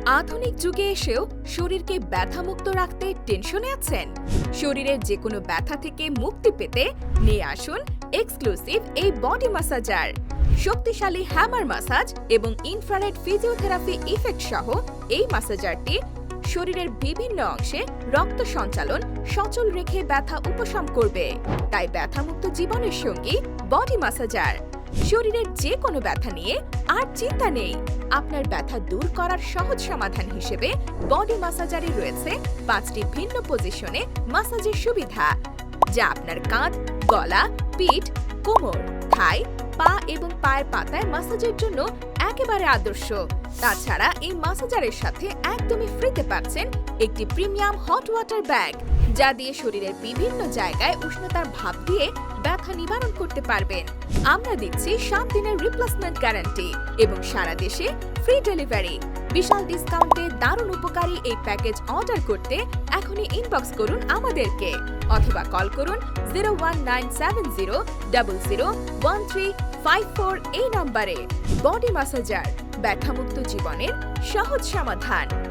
আধুনিক যুগে এসেও শরীরকে ব্যথামুক্ত রাখতে টেনশনে আছেন? শরীরের যে কোনো ব্যথা থেকে মুক্তি পেতে নিয়ে আসুন এক্সক্লুসিভ এই বডি ম্যাসাজার। শক্তিশালী হ্যামার ম্যাসাজ এবং ইনফ্রারেড ফিজিওথেরাপি ইফেক্ট সহ এই ম্যাসাজারটি শরীরের বিভিন্ন অংশে রক্ত সঞ্চালন সচল রেখে ব্যথা উপশম করবে। তাই ব্যথামুক্ত জীবনের সঙ্গী বডি ম্যাসাজার। শরীরের যে কোনো ব্যথা নিয়ে আর চিন্তা নেই। আপনার ব্যথা দূর করার সহজ সমাধান হিসেবে বডি ম্যাসাজারে রয়েছে 5টি ভিন্ন পজিশনে ম্যাসাজের সুবিধা, যা আপনার কাঁধ, গলা, পিঠ, কোমর, থাই, পা এবং পায়ের পাতায় ম্যাসাজের জন্য একেবারে আদর্শ। তাছাড়া এই ম্যাসাজারের সাথে একদমই ফ্রিতে পাচ্ছেন একটি প্রিমিয়াম হট ওয়াটার ব্যাগ, যা দিয়ে শরীরের বিভিন্ন জায়গায় উষ্ণতার ভাপ দিয়ে ব্যথা নিবারণ করতে পারবেন। আমরা দিচ্ছি 7 দিনের রিপ্লেসমেন্ট গ্যারান্টি এবং সারা দেশে ফ্রি ডেলিভারি। বিশাল ডিসকাউন্টে দারুণ উপকারী এই প্যাকেজ অর্ডার করতে এখনই ইনবক্স করুন আমাদেরকে অথবা কল করুন 01970001354 এই নম্বরে। বডি ম্যাসাজার, ব্যথামুক্ত জীবনের সহজ সমাধান।